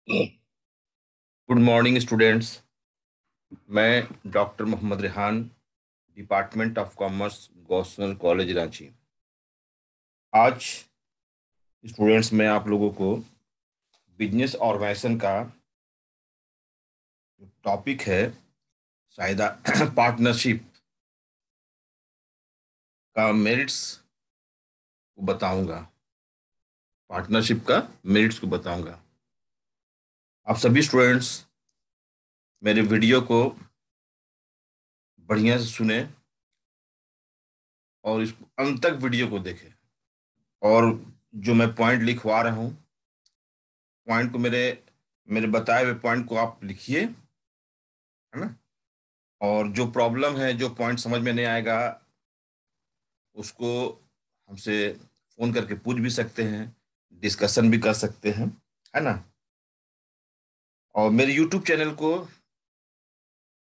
Good morning students. मैं doctor Mohammad Rehan, department of commerce, government college Ranchi. आज students मैं आप लोगों को बिजनेस ऑर्गेनाइजेशन का टॉपिक है शायद पार्टनरशिप का मेरिट्स को बताऊंगा। पार्टनरशिप का मेरिट्स को बताऊंगा। आप सभी स्टूडेंट्स मेरे वीडियो को बढ़िया से सुने और इस अंत तक वीडियो को देखें। और जो मैं पॉइंट लिखवा रहा हूँ, पॉइंट को मेरे मेरे बताए हुए पॉइंट को आप लिखिए, है ना। और जो प्रॉब्लम है, जो पॉइंट समझ में नहीं आएगा, उसको हमसे फोन करके पूछ भी सकते हैं, डिस्कशन भी कर सकते हैं, है ना। और मेरे यूट्यूब चैनल को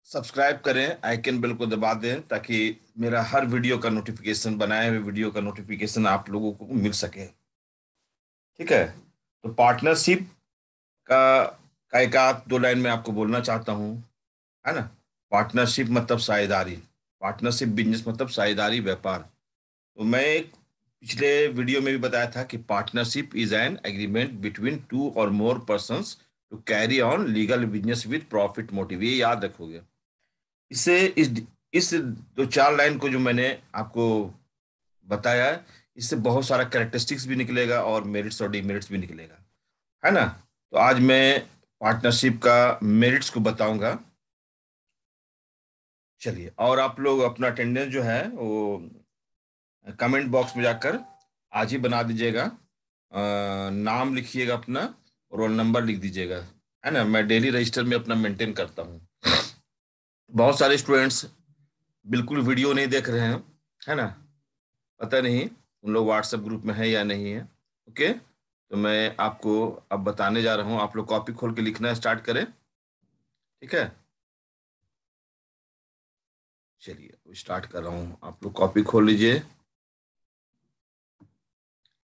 सब्सक्राइब करें, आइकन बेल को दबा दें, ताकि मेरा हर वीडियो का नोटिफिकेशन, बनाए हुए वीडियो का नोटिफिकेशन आप लोगों को मिल सके। ठीक है। तो पार्टनरशिप का एक आध दो लाइन में आपको बोलना चाहता हूँ, है ना। पार्टनरशिप मतलब साझेदारी। पार्टनरशिप बिजनेस मतलब साझेदारी व्यापार। तो मैं एक पिछले वीडियो में भी बताया था कि partnership is an agreement between two or more persons to carry on legal business with profit motive. ये याद रखोगे। इससे इस दो चार लाइन को जो मैंने आपको बताया है, इससे बहुत सारा कैरेक्टरिस्टिक्स भी निकलेगा और मेरिट्स और डिमेरिट्स भी निकलेगा, है ना। तो आज मैं पार्टनरशिप का मेरिट्स को बताऊंगा। चलिए, और आप लोग अपना अटेंडेंस जो है वो कमेंट बॉक्स में जाकर आज ही बना दीजिएगा। नाम लिखिएगा अपना, रोल नंबर लिख दीजिएगा, है ना। मैं डेली रजिस्टर में अपना मेंटेन करता हूँ। बहुत सारे स्टूडेंट्स बिल्कुल वीडियो नहीं देख रहे हैं, है ना। पता नहीं उन लोग व्हाट्सएप ग्रुप में है या नहीं है। ओके, तो मैं आपको अब बताने जा रहा हूँ। आप लोग कॉपी खोल के लिखना स्टार्ट करें। ठीक है, चलिए स्टार्ट कर रहा हूँ। आप लोग कॉपी खोल लीजिए।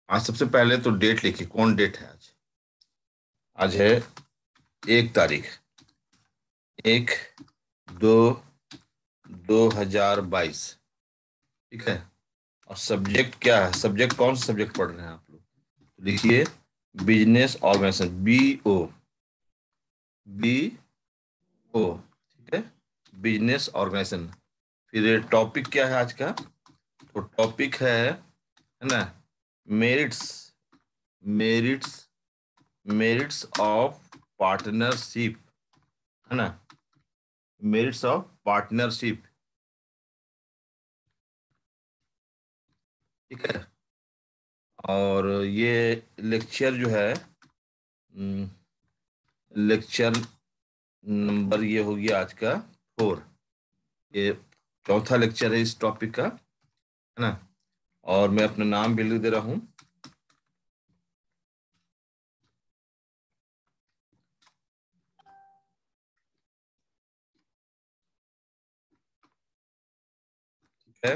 आज सबसे पहले तो डेट लिखिए, कौन डेट है आज। आज है 1 तारीख, 1/2/2022। ठीक है। और सब्जेक्ट क्या है, सब्जेक्ट कौन सा सब्जेक्ट पढ़ रहे हैं आप लोग, तो लिखिए बिजनेस ऑर्गेनाइजेशन, BO। ठीक है, बिजनेस ऑर्गेनाइजेशन। फिर टॉपिक क्या है आज का, तो टॉपिक है ना, merits. Merits merits of partnership, है ना। Merits of partnership. ठीक है। और ये लेक्चर जो है, लेक्चर नंबर ये हो गया आज का 4। ये चौथा लेक्चर है इस टॉपिक का, है ना। और मैं अपना नाम भी लिख दे रहा हूँ। ठीक है।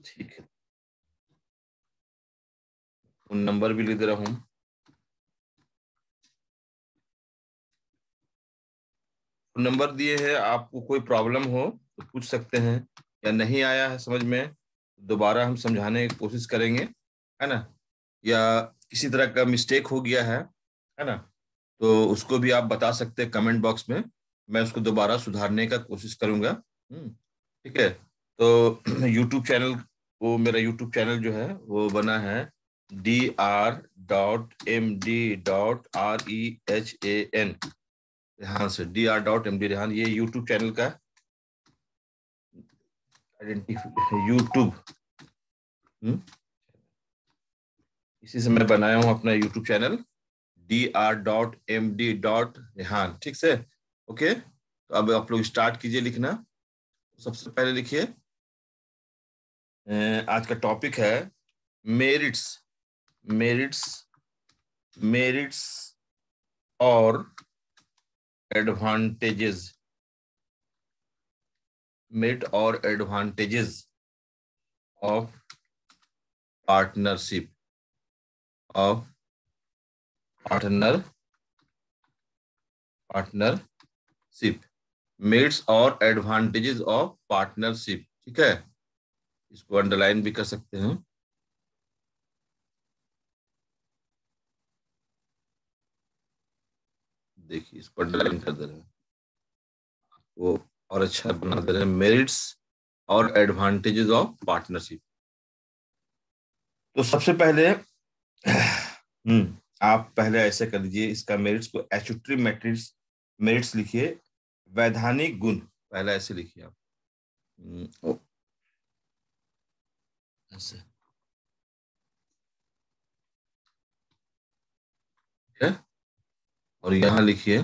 ठीक है, उन नंबर भी लिख दे रहा हूँ। नंबर दिए हैं, आपको कोई प्रॉब्लम हो तो पूछ सकते हैं, या नहीं आया है समझ में, दोबारा हम समझाने की कोशिश करेंगे, है ना। या किसी तरह का मिस्टेक हो गया है ना, तो उसको भी आप बता सकते हैं कमेंट बॉक्स में। मैं उसको दोबारा सुधारने का कोशिश करूंगा। ठीक है। तो यूट्यूब चैनल, वो मेरा यूट्यूब चैनल जो है वो बना है DR.MD.REHAN, रेहान से, DR.MD रेहान। ये यूट्यूब चैनल का आइडेंटिफिकेशन, यूट्यूब। इसी से मैं बनाया हूँ अपना यूट्यूब चैनल, DR.MD.रेहान। ठीक से। ओके, तो अब आप लोग स्टार्ट कीजिए लिखना। सबसे पहले लिखिए, आज का टॉपिक है मेरिट्स। मेरिट्स मेरिट्स और एडवांटेजेस, मेरिट और advantages of partnership, of partnership, merits और एडवांटेजेस ऑफ पार्टनरशिप। ठीक है, इसको अंडरलाइन भी कर सकते हैं। देखिए इसको अंडरलाइन कर दे रहे हैं, वो और अच्छा बना दे रहे हैं, मेरिट्स और एडवांटेजेस ऑफ पार्टनरशिप। तो सबसे पहले आप पहले ऐसे कर लीजिए, इसका मेरिट्स को एचट्री मैट्रिक्स मेरिट्स लिखिए, वैधानिक गुण पहले ऐसे लिखिए आप। ऐसे ठीक है, और यहाँ लिखिए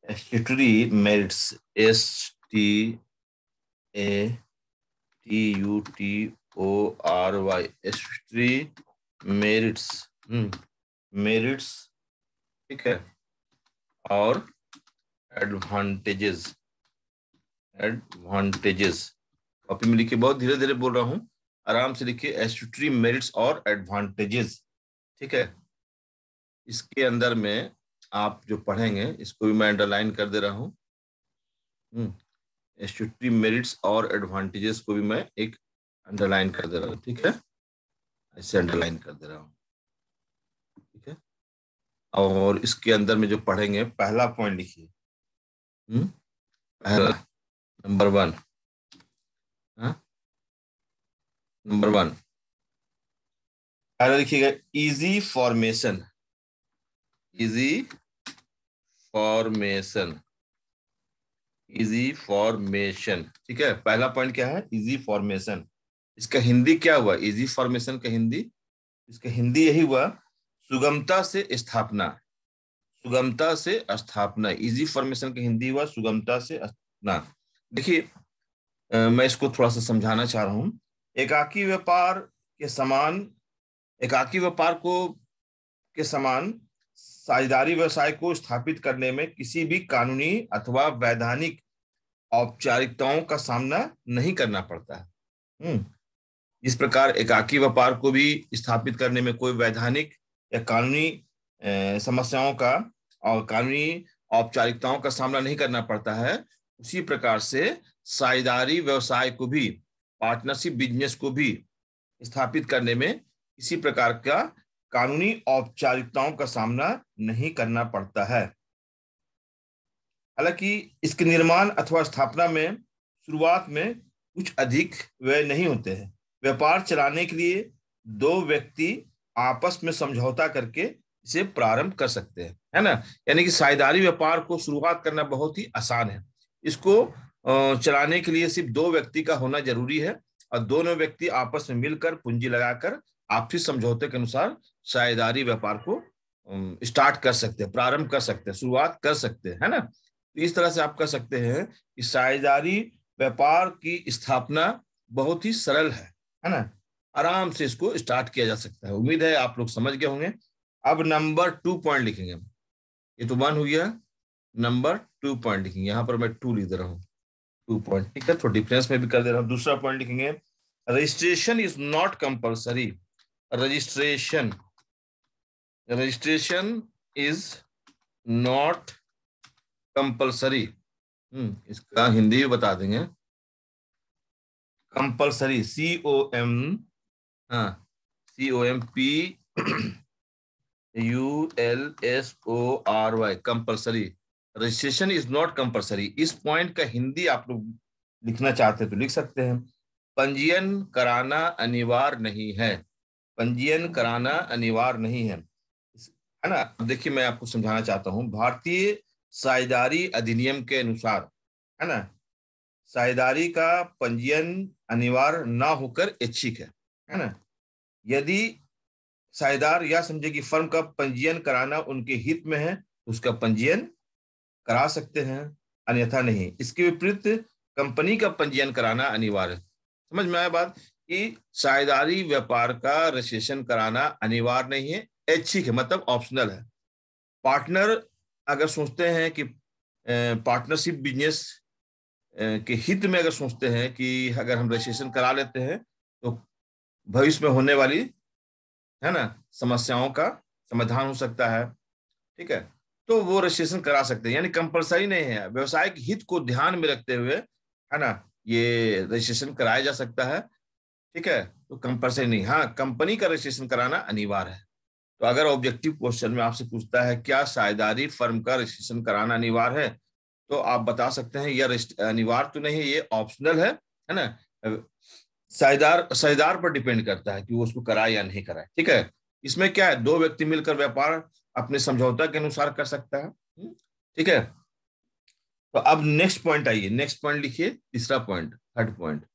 एचट्री मेरिट्स, STATUTORY, एचट्री मेरिट्स, मेरिट्स, ठीक है, और एडवांटेजेस, कॉपी में लिखिए, बहुत धीरे धीरे बोल रहा हूं, आराम से लिखिए, एस्ट्री मेरिट्स और एडवांटेजेस। ठीक है, इसके अंदर में आप जो पढ़ेंगे इसको भी मैं अंडरलाइन कर दे रहा हूँ। एस्ट्री मेरिट्स और एडवांटेजेस को भी मैं एक अंडरलाइन कर दे रहा हूँ। ठीक है, ऐसे अंडरलाइन कर दे रहा हूँ। ठीक है, और इसके अंदर में जो पढ़ेंगे पहला पॉइंट लिखिए, पहला नंबर 1, नंबर 1 पहला लिखिएगा, easy formation, easy formation, easy formation. ठीक है, पहला पॉइंट क्या है, इजी फॉर्मेशन। इसका हिंदी क्या हुआ, इजी फॉर्मेशन का हिंदी, इसका हिंदी यही हुआ, सुगमता से स्थापना, सुगमता से स्थापना। इजी फॉर्मेशन का हिंदी हुआ सुगमता से स्थापना। देखिए मैं इसको थोड़ा सा समझाना चाह रहा हूं। एकाकी व्यापार के समान, एकाकी व्यापार को के समान साझेदारी व्यवसाय को स्थापित करने में किसी भी कानूनी अथवा वैधानिक औपचारिकताओं का सामना नहीं करना पड़ता है। इस प्रकार एकाकी व्यापार को भी स्थापित करने में कोई वैधानिक या कानूनी समस्याओं का और कानूनी औपचारिकताओं का सामना नहीं करना पड़ता है, उसी प्रकार से साझेदारी व्यवसाय को भी, पार्टनरशिप बिजनेस को भी स्थापित करने में किसी प्रकार का कानूनी औपचारिकताओं का सामना नहीं करना पड़ता है। हालांकि इसके निर्माण अथवा स्थापना में शुरुआत में कुछ अधिक व्यय नहीं होते हैं। व्यापार चलाने के लिए दो व्यक्ति आपस में समझौता करके इसे प्रारंभ कर सकते हैं, है ना। यानी कि साझेदारी व्यापार को शुरुआत करना बहुत ही आसान है। इसको चलाने के लिए सिर्फ दो व्यक्ति का होना जरूरी है, और दोनों व्यक्ति आपस में मिलकर पूंजी लगाकर आपसी समझौते के अनुसार साझेदारी व्यापार को स्टार्ट कर सकते हैं, प्रारंभ कर सकते हैं, शुरुआत कर सकते हैं, है ना। तो इस तरह से आप कह सकते हैं कि साझेदारी व्यापार की स्थापना बहुत ही सरल है ना, आराम से इसको स्टार्ट किया जा सकता है। उम्मीद है आप लोग समझ गए होंगे। अब नंबर 2 पॉइंट लिखेंगे, ये तो 1 हो गया, नंबर 2 पॉइंट लिखेंगे, यहाँ पर मैं 2 लिख दे रहा हूँ, 2 पॉइंट। ठीक है, तो डिफरेंस में भी कर दे रहा हूँ। दूसरा पॉइंट लिखेंगे, registration is not compulsory, registration, registration is not compulsory. इसका हिंदी भी बता देंगे, कंपल्सरी, COM, हाँ, COMPULSORY, compulsory. Registration is not compulsory. इस पॉइंट का हिंदी आप लोग लिखना चाहते हैं तो लिख सकते हैं, पंजीयन कराना अनिवार्य नहीं है, पंजीयन कराना अनिवार्य नहीं है ना। देखिए मैं आपको समझाना चाहता हूं, भारतीय साझेदारी अधिनियम के अनुसार, है ना, साझेदारी का पंजीयन अनिवार्य ना होकर ऐच्छिक है ना। यदि साझेदार या समझे कि फर्म का पंजीयन कराना उनके हित में है, उसका पंजीयन करा सकते हैं, अन्यथा नहीं। इसके विपरीत कंपनी का पंजीयन कराना अनिवार्य है। समझ में आया बात। कि साझेदारी व्यापार का रजिस्ट्रेशन कराना अनिवार्य नहीं है, ऐच्छिक है, मतलब ऑप्शनल है। पार्टनर अगर सोचते हैं कि पार्टनरशिप बिजनेस के हित में अगर सोचते हैं कि अगर हम रजिस्ट्रेशन करा लेते हैं तो भविष्य में होने वाली, है ना, समस्याओं का समाधान हो सकता है। ठीक है, तो वो रजिस्ट्रेशन करा सकते हैं, यानी कंपलसरी नहीं है, व्यवसायिक हित को ध्यान में रखते हुए, है ना, ये रजिस्ट्रेशन कराया जा सकता है। ठीक है, तो कंपलसरी नहीं, हाँ कंपनी का रजिस्ट्रेशन कराना अनिवार्य है। तो अगर ऑब्जेक्टिव क्वेश्चन में आपसे पूछता है क्या साझेदारी फर्म का रजिस्ट्रेशन कराना अनिवार्य है, तो आप बता सकते हैं यह अनिवार्य तो नहीं है, ये ऑप्शनल है ना। साझेदार साझेदार पर डिपेंड करता है कि वो उसको कराए या नहीं कराए। ठीक है, इसमें क्या है, दो व्यक्ति मिलकर व्यापार अपने समझौता के अनुसार कर सकता है। ठीक है, तो अब नेक्स्ट पॉइंट आइए, नेक्स्ट पॉइंट लिखिए, तीसरा point, third point,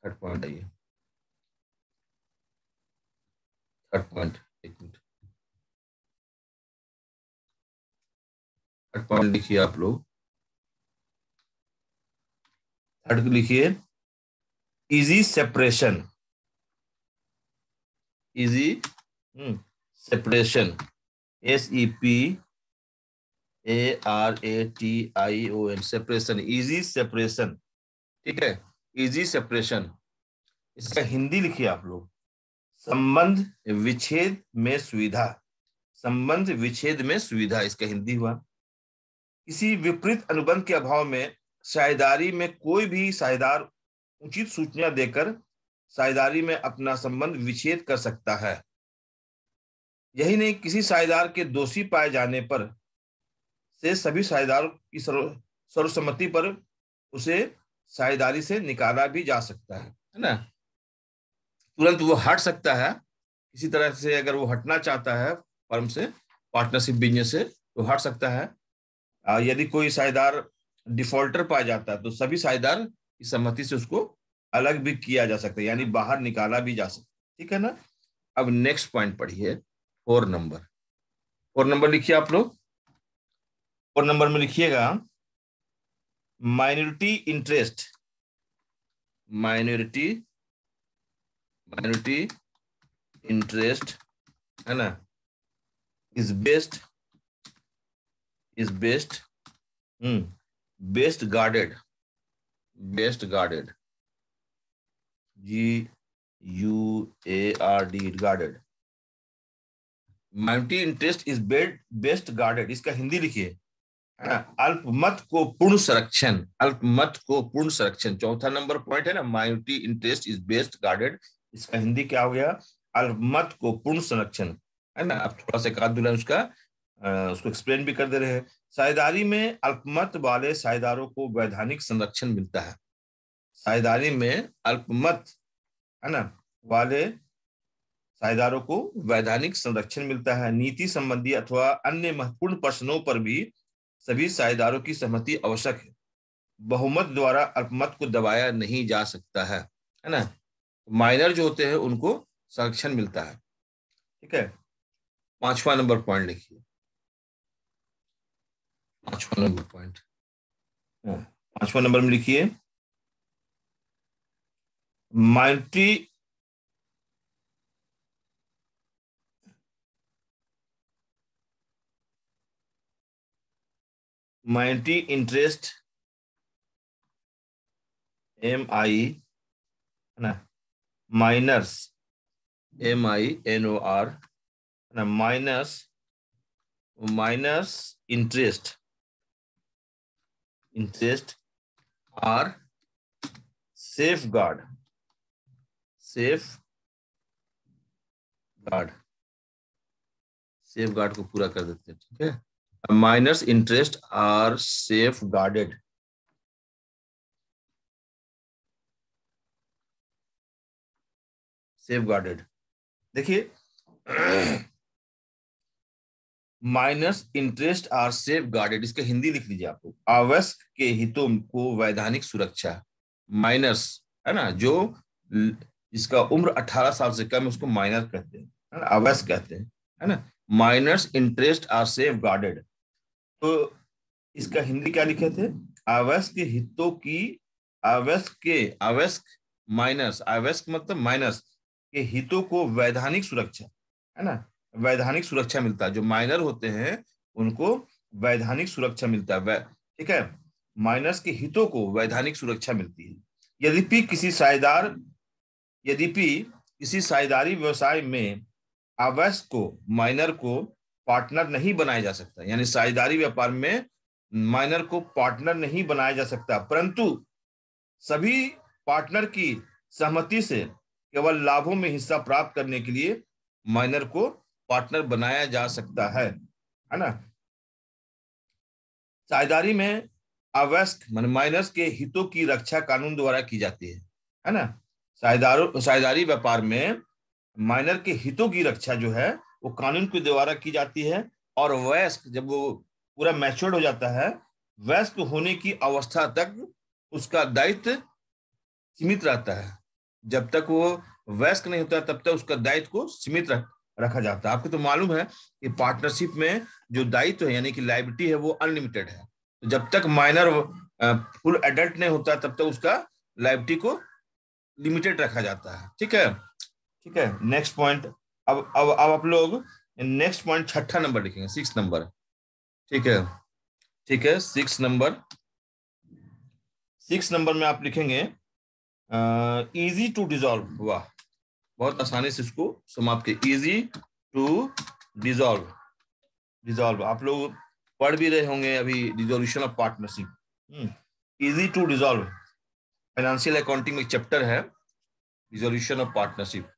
third point आइए, थर्ड पॉइंट, एक मिनट, थर्ड पॉइंट लिखिए आप लोग, थर्ड लिखिए, easy separation, easy separation, SEPARATION, separation, easy separation. ठीक है, इजी सेपरेशन, इसका हिंदी लिखिए आप लोग, संबंध विच्छेद में सुविधा, संबंध विच्छेद में सुविधा, इसका हिंदी हुआ। किसी विपरीत अनुबंध के अभाव में साझेदारी में कोई भी साझेदार उचित सूचना देकर साझेदारी में अपना संबंध विच्छेद कर सकता है। यही नहीं, किसी साझेदार के दोषी पाए जाने पर से सभी साझेदारों की सर्वसम्मति पर उसे साझेदारी से निकाला भी जा सकता है ना। तुरंत वो हट सकता है, किसी तरह से अगर वो हटना चाहता है फर्म से, पार्टनरशिप बिजनेस से, तो हट सकता है। यदि कोई साझेदार डिफॉल्टर पाया जाता है तो सभी साझेदार की सहमति से उसको अलग भी किया जा सकता है, यानी बाहर निकाला भी जा सकता है। ठीक है ना। अब नेक्स्ट पॉइंट पढ़िए, 4 नंबर, 4 नंबर लिखिए आप लोग, 4 नंबर में लिखिएगा minority interest, minority, minority interest, है ना, is based, is based, best guarded, best guarded, GUARD, guarded, minority interest is best guarded, इसका हिंदी लिखिए, है ना, अल्पमत को पूर्ण संरक्षण, अल्पमत को पूर्ण संरक्षण, चौथा नंबर पॉइंट है ना, minority interest is best guarded, इसका हिंदी क्या हो गया, अल्पमत को पूर्ण संरक्षण, है ना। अब थोड़ा सा एक दूल्हा उसका उसको एक्सप्लेन भी कर दे रहे हैं। साझेदारी में अल्पमत वाले साझेदारों को वैधानिक संरक्षण मिलता है, साझेदारी में अल्पमत, है ना, वाले साझेदारों को वैधानिक संरक्षण मिलता है। नीति संबंधी अथवा अन्य महत्वपूर्ण प्रश्नों पर भी सभी साझेदारों की सहमति आवश्यक है। बहुमत द्वारा अल्पमत को दबाया नहीं जा सकता है ना। माइनर जो होते हैं उनको संरक्षण मिलता है। ठीक है, 5वां नंबर पॉइंट लिखिए, 5वां नंबर पॉइंट, 5वां नंबर में लिखिए माइनॉरिटी, माइनॉरिटी इंटरेस्ट, MI, है ना, माइनर्स, MINOR, है ना, minors, minors interest, interest are safeguard, safeguard, safeguard को पूरा कर देते हैं। ठीक है, minors interest are safeguarded, safeguarded, देखिए minors interest are safeguarded, इसका हिंदी लिख लीजिए आप लोग, आवश्यक के हितों को वैधानिक सुरक्षा, माइनस, है ना, जो जिसका उम्र 18 साल से कम है उसको माइनर कहते हैं, है ना, आवश्यक कहते हैं, है ना। Minors interest are safeguarded, तो इसका हिंदी क्या लिखे थे, आवश्यक के हितों की, आवश्यक के, आवश्यक माइनस, अवयस्क मतलब माइनस के हितों को वैधानिक सुरक्षा, है ना, वैधानिक सुरक्षा मिलता है। जो माइनर होते हैं उनको वैधानिक सुरक्षा मिलता है, ठीक है, माइनस के हितों को वैधानिक सुरक्षा मिलती है। यद्यपि किसी साझेदार यद्यपि किसी साझेदारी व्यवसाय में अवयस्क को, माइनर को पार्टनर नहीं बनाया जा सकता, यानी साझेदारी व्यापार में माइनर को पार्टनर नहीं बनाया जा सकता, परंतु सभी पार्टनर की सहमति से केवल लाभों में हिस्सा प्राप्त करने के लिए माइनर को पार्टनर बनाया जा सकता है ना। साझेदारी में अवयस्क मान माइनर्स के हितों की रक्षा कानून द्वारा की जाती है ना। साझेदारी व्यापार में माइनर के हितों की रक्षा जो है वो कानून के द्वारा की जाती है। और वयस्क जब वो पूरा मैच्योर्ड हो जाता है, वयस्क होने की अवस्था तक उसका दायित्व सीमित रहता है। जब तक वो वयस्क नहीं होता तब तक उसका दायित्व को सीमित रखा जाता है। आपको तो मालूम है कि पार्टनरशिप में जो दायित्व है यानी कि लायबिलिटी है वो अनलिमिटेड है। तो जब तक माइनर फुल एडल्ट नहीं होता तब तक उसका लायबिलिटी को लिमिटेड रखा जाता है। ठीक है, ठीक है। नेक्स्ट पॉइंट, अब आप लोग नेक्स्ट पॉइंट छठा नंबर लिखेंगे, 6 नंबर। ठीक है, ठीक है, 6 नंबर। 6 नंबर में आप लिखेंगे इजी टू डिजॉल्व। वाह, बहुत आसानी से इसको समाप्त किए, इजी टू डिजॉल्व। डिजॉल्व आप लोग पढ़ भी रहे होंगे अभी, dissolution of partnership, easy to dissolve. Financial accounting में एक चैप्टर है डिसोल्यूशन ऑफ पार्टनरशिप।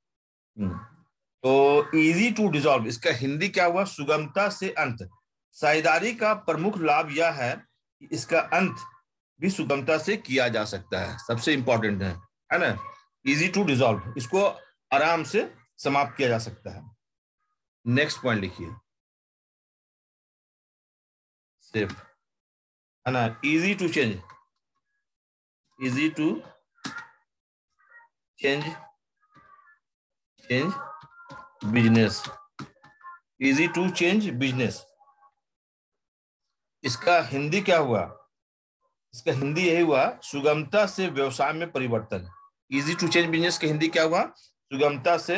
तो इजी टू डिसॉल्व, इसका हिंदी क्या हुआ? सुगमता से अंत। साझेदारी का प्रमुख लाभ यह है कि इसका अंत भी सुगमता से किया जा सकता है, सबसे इंपॉर्टेंट है ना। इजी टू डिसॉल्व, इसको आराम से समाप्त किया जा सकता है। नेक्स्ट पॉइंट लिखिए, सेफ, है ना। Easy to change, easy to change, change business, easy to change business. इसका हिंदी क्या हुआ? इसका हिंदी यही हुआ, सुगमता से व्यवसाय में परिवर्तन। इजी टू चेंज बिजनेस का हिंदी क्या हुआ? सुगमता से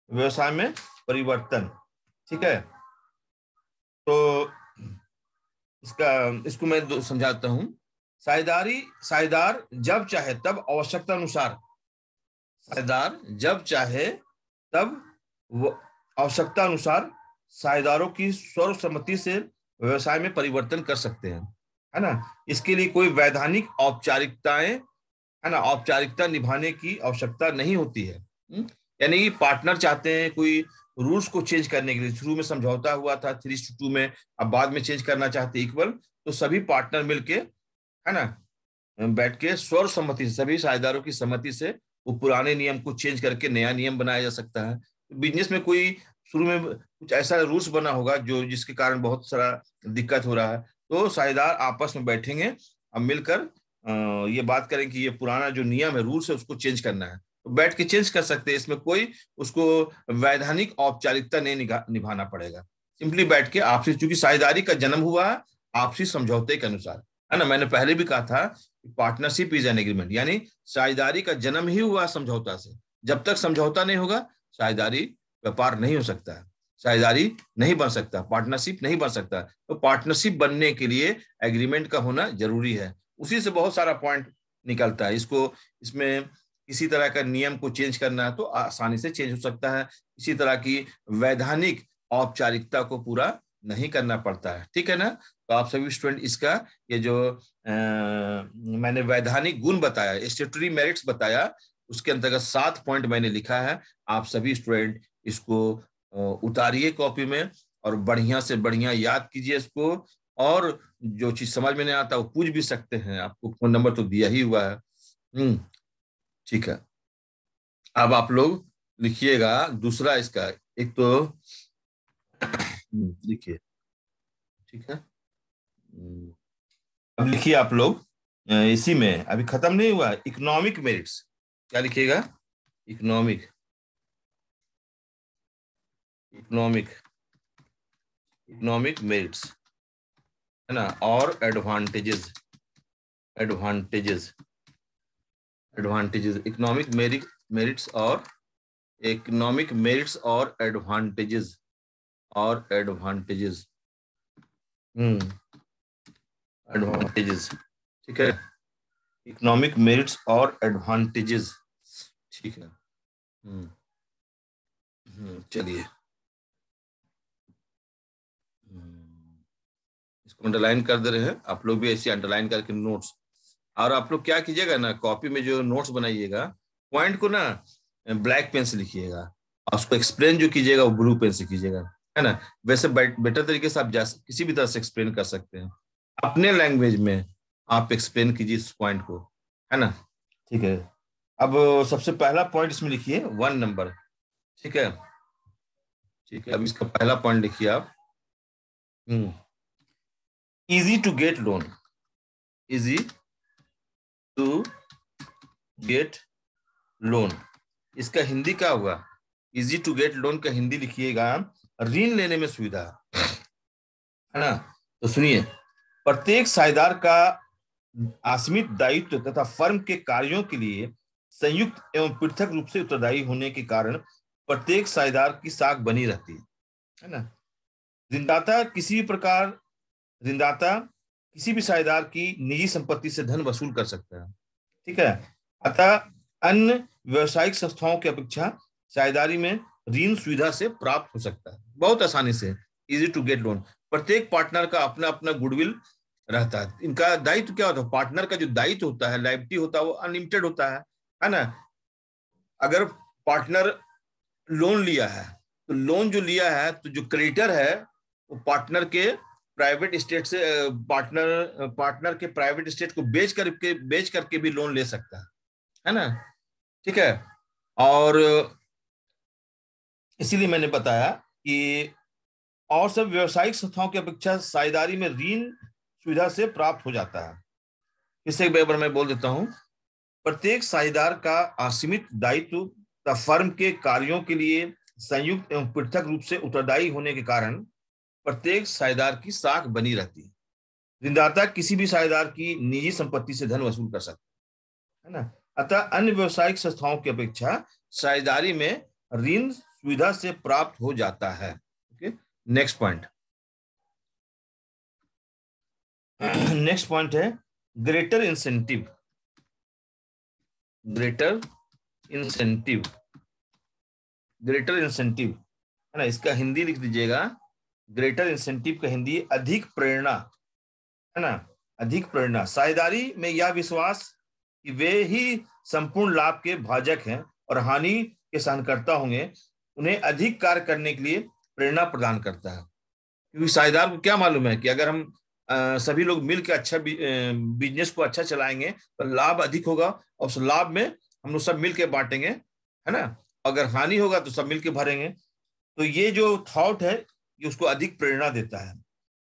व्यवसाय में परिवर्तन। ठीक है, तो इसको मैं समझाता हूं। साझेदार जब चाहे तब आवश्यकता अनुसार, साझेदार जब चाहे तब वो आवश्यकता अनुसार साझेदारों की सर्वसम्मति से व्यवसाय में परिवर्तन कर सकते हैं, है ना। इसके लिए कोई वैधानिक औपचारिकताएं, है ना, औपचारिकता निभाने की आवश्यकता नहीं होती है। यानी पार्टनर चाहते हैं कोई रूल्स को चेंज करने के लिए, शुरू में समझौता हुआ था 3:2 में, अब बाद में चेंज करना चाहते इक्वल, तो सभी पार्टनर मिलके, है ना, बैठ के सर्व सम्मति से, सभी साझेदारों की सहमति से वो पुराने नियम को चेंज करके नया नियम बनाया जा सकता है। बिजनेस में कोई शुरू में कुछ ऐसा रूल्स बना होगा जो जिसके कारण बहुत सारा दिक्कत हो रहा है, तो साझेदार आपस में बैठेंगे और मिलकर ये बात करें कि ये पुराना जो नियम है, रूल्स है, उसको चेंज करना है, तो बैठ के चेंज कर सकते हैं। इसमें कोई उसको वैधानिक औपचारिकता नहीं निभाना पड़ेगा। सिंपली बैठ के आपसी, चूंकि साझेदारी का जन्म हुआ आपसी समझौते के अनुसार, है ना। मैंने पहले भी कहा था पार्टनरशिप इज एन एग्रीमेंट, यानी साझेदारी का जन्म ही हुआ समझौता से। जब तक समझौता नहीं होगा साझेदारी व्यापार नहीं हो सकता है, साझेदारी नहीं बन सकता, पार्टनरशिप नहीं बन सकता। तो पार्टनरशिप बनने के लिए एग्रीमेंट का होना जरूरी है। उसी से बहुत सारा पॉइंट निकलता है। इसमें किसी तरह का नियम को चेंज करना है तो आसानी से चेंज हो सकता है। इसी तरह की वैधानिक औपचारिकता को पूरा नहीं करना पड़ता है। ठीक है ना। तो आप सभी स्टूडेंट इसका ये जो मैंने वैधानिक गुण बताया, स्टेटरी मेरिट्स बताया, उसके अंतर्गत 7 पॉइंट मैंने लिखा है। आप सभी स्टूडेंट इसको उतारिए कॉपी में और बढ़िया से बढ़िया याद कीजिए इसको। और जो चीज समझ में नहीं आता वो पूछ भी सकते हैं, आपको फोन नंबर तो दिया ही हुआ है। ठीक है, अब आप लोग लिखिएगा दूसरा इसका, एक तो लिखिए, ठीक है। अब लिखिए आप लोग, इसी में अभी खत्म नहीं हुआ, इकोनॉमिक मेरिट्स। क्या लिखिएगा? इकोनॉमिक, इकोनॉमिक, इकोनॉमिक मेरिट्स, है ना। और advantages, advantages, advantages, economic merits और एडवांटेजेस, और एडवांटेजेस, एडवांटेजेस, ठीक है, इकोनॉमिक मेरिट्स और एडवांटेजेस, ठीक है। चलिए, इसको अंडरलाइन कर दे रहे हैं, आप लोग भी ऐसे अंडरलाइन करके नोट्स, और आप लोग क्या कीजिएगा ना, कॉपी में जो नोट्स बनाइएगा, पॉइंट को ना ब्लैक पेन से लिखिएगा, और उसको एक्सप्लेन जो कीजिएगा वो ब्लू पेन से कीजिएगा, है ना। वैसे बेटर तरीके से आप किसी भी तरह से एक्सप्लेन कर सकते हैं, अपने लैंग्वेज में आप एक्सप्लेन कीजिए इस पॉइंट को, है ना। ठीक है, अब सबसे पहला पॉइंट इसमें लिखिए 1 नंबर, ठीक है। ठीक है, अब इसका पहला पॉइंट लिखिए आप, easy to get loan, easy to get loan, इसका हिंदी क्या होगा? इजी टू गेट लोन का हिंदी लिखिएगा ऋण लेने में सुविधा, है ना। तो सुनिए, प्रत्येक साझेदार का असीमित दायित्व तथा फर्म के कार्यों के लिए संयुक्त एवं पृथक रूप से उत्तरदायी होने के कारण प्रत्येक साझेदार की साख बनी रहती है ना। ऋणदाता किसी भी प्रकार ऋणदाता किसी भी साझेदार की निजी संपत्ति से धन वसूल कर सकता है, ठीक है। अतः अन्य व्यवसायिक संस्थाओं की अपेक्षा साझेदारी में ऋण सुविधा से प्राप्त हो सकता है बहुत आसानी से, इजी टू गेट लोन। प्रत्येक पार्टनर का अपना अपना गुडविल रहता है, इनका दायित्व क्या होता है, पार्टनर का जो दायित्व होता है, लायबिलिटी होता है, वो अनलिमिटेड होता है ना। अगर पार्टनर लोन लिया है, तो लोन जो लिया है, तो जो क्रेडिटर है वो पार्टनर के प्राइवेट स्टेट से, पार्टनर के प्राइवेट स्टेट को बेच करके भी लोन ले सकता है ना, ठीक है। और इसीलिए मैंने बताया कि और सब व्यवसायिक संस्थाओं की अपेक्षा साझेदारी में ऋण सुविधा से प्राप्त हो जाता है। इससे एक बार मैं बोल देता हूं, प्रत्येक साझेदार का असीमित दायित्व तथा फर्म के कार्यों के लिए संयुक्त एवं पृथक रूप से उत्तरदायी होने के कारण प्रत्येक साझेदार की साख बनी रहती है। ऋणदाता किसी भी साझेदार की निजी संपत्ति से धन वसूल कर सकता है ना। अतः अन्य व्यवसायिक संस्थाओं की अपेक्षा साझेदारी में ऋण सुविधा से प्राप्त हो जाता है। Okay, next point, next point है greater incentive, greater incentive, greater incentive, है ना। इसका हिंदी लिख दीजिएगा, ग्रेटर इंसेंटिव का हिंदी अधिक प्रेरणा, है ना। अधिक प्रेरणा, साझेदारी में यह विश्वास कि वे ही संपूर्ण लाभ के भाजक हैं और हानि के सहनकर्ता होंगे, उन्हें अधिक कार्य करने के लिए प्रेरणा प्रदान करता है। क्योंकि साझेदार को क्या मालूम है कि अगर हम सभी लोग मिलकर अच्छा बिजनेस को अच्छा चलाएंगे तो लाभ अधिक होगा, और उस लाभ में हम लोग सब मिलकर बांटेंगे, है ना। अगर हानि होगा तो सब मिलकर भरेंगे। तो ये जो थॉट है, ये उसको अधिक प्रेरणा देता है।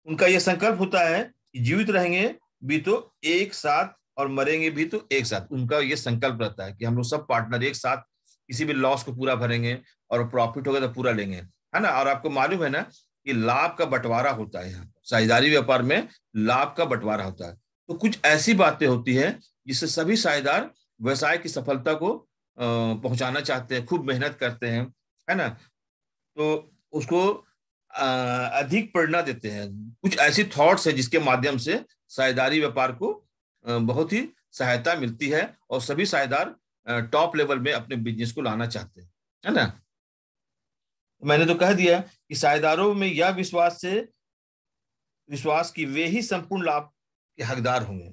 उनका यह संकल्प होता है कि जीवित रहेंगे भी तो एक साथ और मरेंगे भी तो एक साथ। उनका यह संकल्प रहता है कि हम लोग सब पार्टनर एक साथ किसी भी लॉस को पूरा भरेंगे, और प्रॉफिट होगा तो पूरा लेंगे, है ना। और आपको मालूम है ना कि लाभ का बंटवारा होता है, यहाँ साझेदारी व्यापार में लाभ का बंटवारा होता है। तो कुछ ऐसी बातें होती है जिससे सभी साझेदार व्यवसाय की सफलता को पहुंचाना चाहते हैं, खूब मेहनत करते हैं, है ना। तो उसको अधिक प्रेरणा देते हैं। कुछ ऐसी थॉट्स है जिसके माध्यम से साझेदारी व्यापार को बहुत ही सहायता मिलती है, और सभी साझेदार टॉप लेवल में अपने बिजनेस को लाना चाहते हैं, है ना। मैंने तो कह दिया कि साझेदारों में यह विश्वास कि वे ही संपूर्ण लाभ के हकदार होंगे,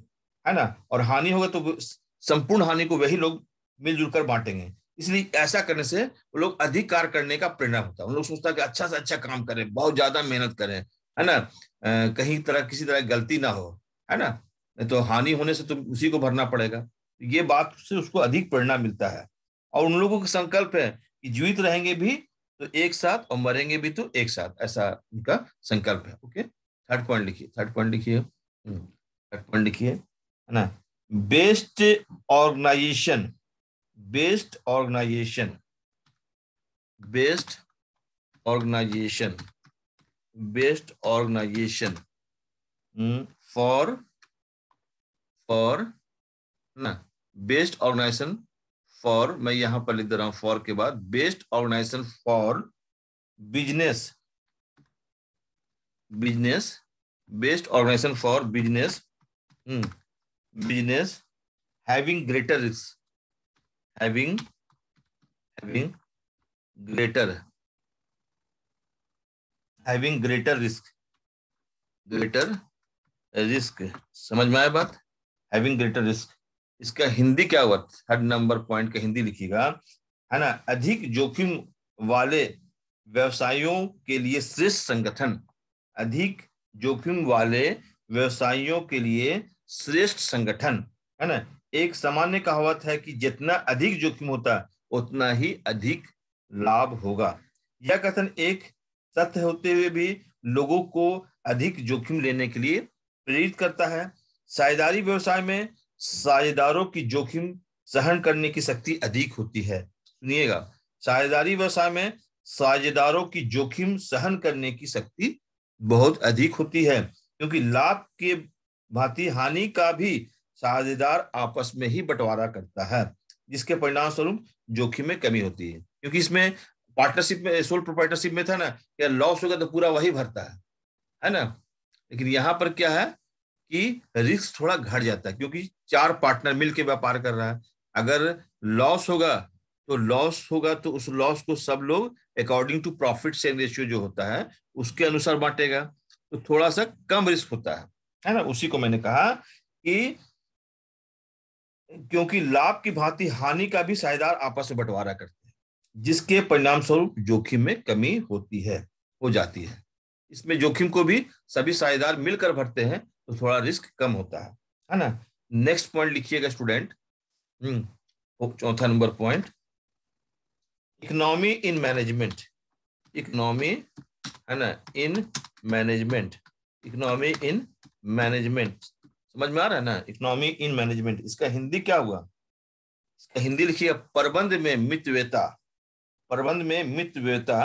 है ना। और हानि होगा तो संपूर्ण हानि को वही लोग मिलजुल कर बांटेंगे। इसलिए ऐसा करने से वो लोग अधिक कार्य करने का प्रेरणा होता है। उन लोग सोचता है कि अच्छा से अच्छा काम करें, बहुत ज्यादा मेहनत करें, है ना। कहीं तरह किसी तरह गलती ना हो, है ना। नहीं तो हानि होने से तो उसी को भरना पड़ेगा। ये बात से उसको अधिक प्रेरणा मिलता है। और उन लोगों का संकल्प है कि जीवित रहेंगे भी तो एक साथ और मरेंगे भी तो एक साथ, ऐसा उनका संकल्प है। ओके, थर्ड पॉइंट लिखिए, थर्ड पॉइंट लिखिए, थर्ड पॉइंट लिखिए, है ना। Best organisation, best organisation, best organisation, best organisation for for ना बेस्ट ऑर्गेनाइजेशन फॉर, मैं यहां पर लिख दे रहा हूं फॉर के बाद, best organisation for business, business, best organisation for business, business having greater risk, having having greater, having greater risk, greater risk, समझ में आया बात? हैविंग ग्रेटर रिस्क, इसका हिंदी क्या हुआ? थर्ड नंबर पॉइंट का हिंदी लिखिएगा, है ना, अधिक जोखिम वाले व्यवसायों के लिए श्रेष्ठ संगठन, अधिक जोखिम वाले व्यवसायों के लिए श्रेष्ठ संगठन, है ना। एक सामान्य कहावत है कि जितना अधिक जोखिम होता है उतना ही अधिक लाभ होगा। यह कथन एक सत्य होते हुए भी लोगों को अधिक जोखिम लेने के लिए प्रेरित करता है। साझेदारी व्यवसाय में साझेदारों की जोखिम सहन करने की शक्ति अधिक होती है। सुनिएगा, साझेदारी व्यवसाय में साझेदारों की जोखिम सहन करने की शक्ति बहुत अधिक होती है, क्योंकि लाभ के भांति हानि का भी साझेदार आपस में ही बंटवारा करता है, जिसके परिणाम स्वरूप जोखिम में कमी होती है। क्योंकि इसमें पार्टनरशिप में, सोल प्रोप्राइटरशिप में था ना, क्या लॉस होगा तो पूरा वही भरता है ना। लेकिन यहां पर क्या है कि रिस्क थोड़ा घट जाता है, क्योंकि चार पार्टनर मिलकर व्यापार कर रहा है। अगर लॉस होगा तो उस लॉस को सब लोग according to profit share ratio जो होता है उसके अनुसार बांटेगा, तो थोड़ा सा कम रिस्क होता है ना। उसी को मैंने कहा कि क्योंकि लाभ की भांति हानि का भी साझेदार आपस में बंटवारा करते हैं, जिसके परिणाम स्वरूप जोखिम में कमी होती है, हो जाती है। इसमें जोखिम को भी सभी साझेदार मिलकर भरते हैं तो थोड़ा रिस्क कम होता है ना। नेक्स्ट पॉइंट लिखिएगा स्टूडेंट, चौथा number point, economy in management, economy, है ना, in management, economy in management, समझ में आ रहा है ना, इकोनॉमी इन मैनेजमेंट, इसका हिंदी क्या हुआ? इसका हिंदी लिखिएगा, प्रबंध में मितव्ययता, प्रबंध में मितव्ययता।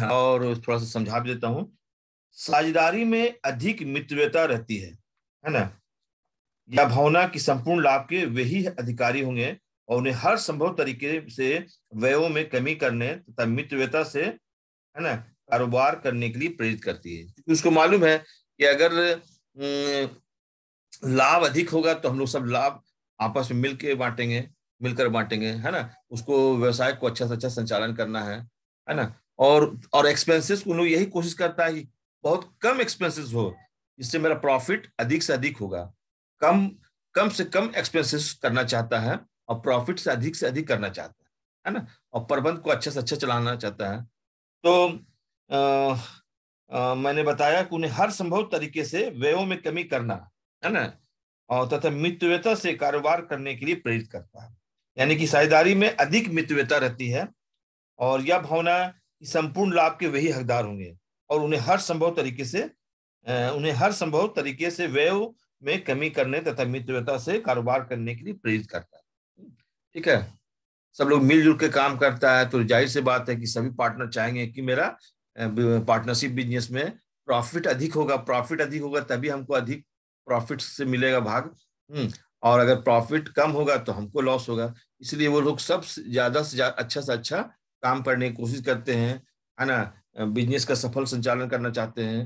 और थोड़ा सा समझा भी देता हूं, साझेदारी में अधिक मितव्ययता रहती है ना, या भावना की संपूर्ण लाभ के वही अधिकारी होंगे और उन्हें हर संभव तरीके से व्ययों में कमी करने तथा मितव्ययता से, है ना, कारोबार करने के लिए प्रेरित करती है। क्योंकि उसको मालूम है कि अगर लाभ अधिक होगा तो हम लोग सब लाभ आपस में मिलकर बांटेंगे, है ना। उसको व्यवसाय को अच्छा से अच्छा संचालन करना है ना। और एक्सपेंसेस को लोग यही कोशिश करता है कि बहुत कम एक्सपेंसेस हो, जिससे मेरा प्रॉफिट अधिक से अधिक होगा। कम कम से कम एक्सपेंसेस करना चाहता है और प्रॉफिट से अधिक करना चाहता है ना। और प्रबंध को अच्छा से अच्छा चलाना चाहता है। तो मैंने बताया कि उन्हें हर संभव तरीके से व्ययों में कमी करना, है ना, और तथा मितव्ययता से कारोबार करने के लिए प्रेरित करता है। यानी कि साझेदारी में अधिक मितव्ययता रहती है और यह भावना कि संपूर्ण लाभ के वही हकदार होंगे और उन्हें हर संभव तरीके से व्यय में कमी करने तथा मितव्ययता से कारोबार करने के लिए प्रेरित करता है। ठीक है, सब लोग मिलजुल के काम करता है तो जाहिर सी बात है कि सभी पार्टनर चाहेंगे कि मेरा पार्टनरशिप बिजनेस में प्रॉफिट अधिक होगा तभी हमको अधिक प्रॉफिट से मिलेगा भाग। और अगर प्रॉफिट कम होगा तो हमको लॉस होगा। इसलिए वो लोग सब ज्यादा से ज्यादा अच्छा से अच्छा काम करने की कोशिश करते हैं, है ना। बिजनेस का सफल संचालन करना चाहते हैं,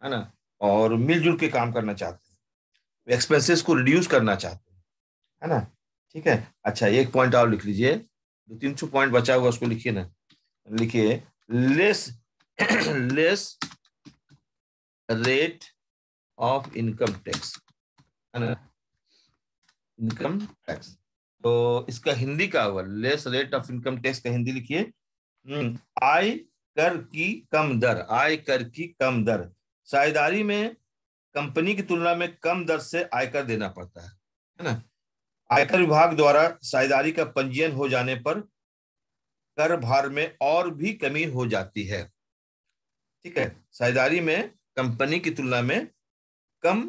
है ना, और मिलजुल के काम करना चाहते हैं, एक्सपेंसेस को रिड्यूस करना चाहते हैं, है ना। ठीक है, अच्छा एक पॉइंट और लिख लीजिए, 200-300 पॉइंट बचा हुआ उसको लिखिए ना, लिखिए less less rate of income tax, है ना, इनकम टैक्स। तो इसका हिंदी क्या हुआ? Less rate of income tax का हिंदी लिखिए, आय कर की कम दर, आय कर की कम दर। साझेदारी में कंपनी की तुलना में कम दर से आयकर देना पड़ता है ना। आयकर विभाग द्वारा साझेदारी का पंजीयन हो जाने पर कर भार में और भी कमी हो जाती है। ठीक है, साझेदारी में कंपनी की तुलना में कम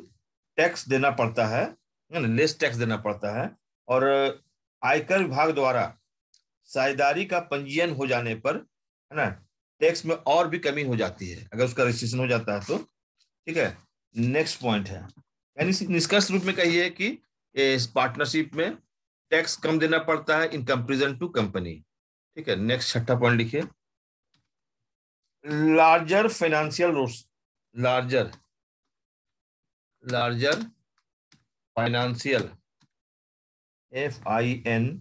टैक्स देना पड़ता है, लेस टैक्स देना पड़ता है। और आयकर विभाग द्वारा साझेदारी का पंजीयन हो जाने पर, है ना, टैक्स में और भी कमी हो जाती है अगर उसका रजिस्ट्रेशन हो जाता है तो। ठीक है, नेक्स्ट पॉइंट है, यानी निष्कर्ष रूप में कहिए कि इस पार्टनरशिप में टैक्स कम देना पड़ता है इन कंपेरिजन टू कंपनी। ठीक है, नेक्स्ट छठा पॉइंट लिखिए, larger financial resources, larger larger financial, FINANCIAL,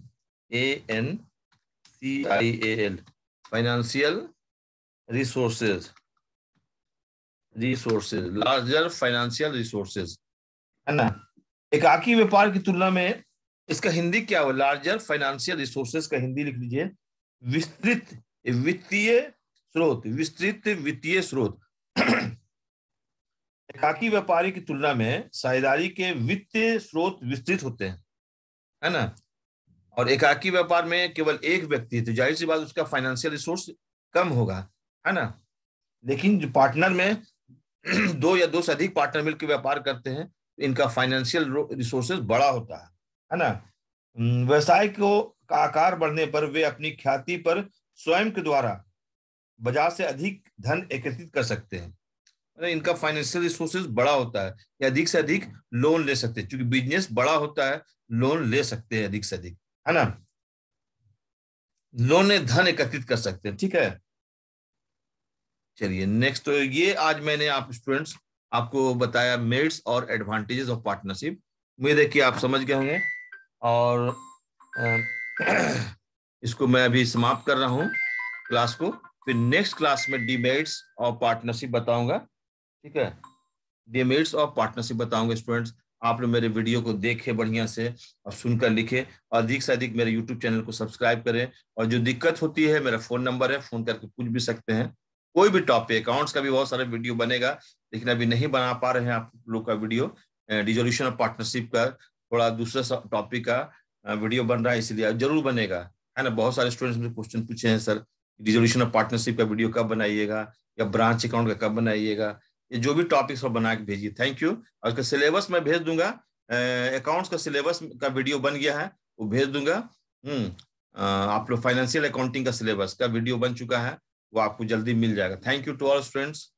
financial resources, larger financial resources, है ना। एकाकी व्यापार की तुलना में इसका हिंदी क्या हो, लार्जर फाइनेंशियल रिसोर्सेज का हिंदी लिख लीजिए विस्तृत वित्तीय स्रोत, विस्तृत वित्तीय स्रोत। एकाकी व्यापारी की तुलना में साझेदारी के वित्तीय स्रोत विस्तृत होते हैं, है ना। और एकाकी व्यापार में केवल एक व्यक्ति है तो जाहिर सी बात उसका फाइनेंशियल रिसोर्स कम होगा, है ना। लेकिन जो पार्टनर में दो या दो से अधिक पार्टनर मिलकर व्यापार करते हैं तो इनका फाइनेंशियल रिसोर्सेज बड़ा होता है ना। व्यवसाय को का आकार बढ़ने पर वे अपनी ख्याति पर स्वयं के द्वारा बाजार से अधिक धन एकत्रित कर सकते हैं, इनका फाइनेंशियल रिसोर्सेज बड़ा होता है या अधिक से अधिक लोन ले सकते हैं, क्योंकि बिजनेस बड़ा होता है लोन ले सकते हैं अधिक से अधिक, है ना। लोन में धन एकत्रित कर सकते हैं, ठीक है। चलिए नेक्स्ट, तो ये आज मैंने आप स्टूडेंट्स आपको बताया मेरिट्स और एडवांटेजेस ऑफ पार्टनरशिप। उम्मीद है कि आप समझ गए होंगे और इसको मैं अभी समाप्त कर रहा हूँ क्लास को, फिर नेक्स्ट क्लास में डीमेरिट्स और पार्टनरशिप बताऊंगा, ठीक है। डीमेरिट्स और पार्टनरशिप बताऊंगा स्टूडेंट्स। आप लोग मेरे वीडियो को देखें बढ़िया से और सुनकर लिखें, अधिक से अधिक मेरे यूट्यूब चैनल को सब्सक्राइब करें। और जो दिक्कत होती है मेरा फोन नंबर है, फोन करके पूछ भी सकते हैं कोई भी टॉपिक। अकाउंट्स का भी बहुत सारा वीडियो बनेगा लेकिन अभी नहीं बना पा रहे हैं आप लोग का वीडियो। डिसोल्यूशन ऑफ पार्टनरशिप का थोड़ा दूसरा टॉपिक का वीडियो बन रहा है, इसलिए जरूर बनेगा, है ना। बहुत सारे स्टूडेंट्स मुझे क्वेश्चन पूछे हैं, सर डिसोल्यूशन ऑफ पार्टनरशिप का वीडियो कब बनाइएगा या ब्रांच अकाउंट का कब बनाइएगा। ये जो भी टॉपिक्स हो बना के भेजिए। Thank you. और उसका सिलेबस मैं भेज दूंगा, अकाउंट्स का सिलेबस का वीडियो बन गया है वो भेज दूंगा। आप लोग फाइनेंशियल अकाउंटिंग का सिलेबस का वीडियो बन चुका है, वो आपको जल्दी मिल जाएगा। Thank you to all students.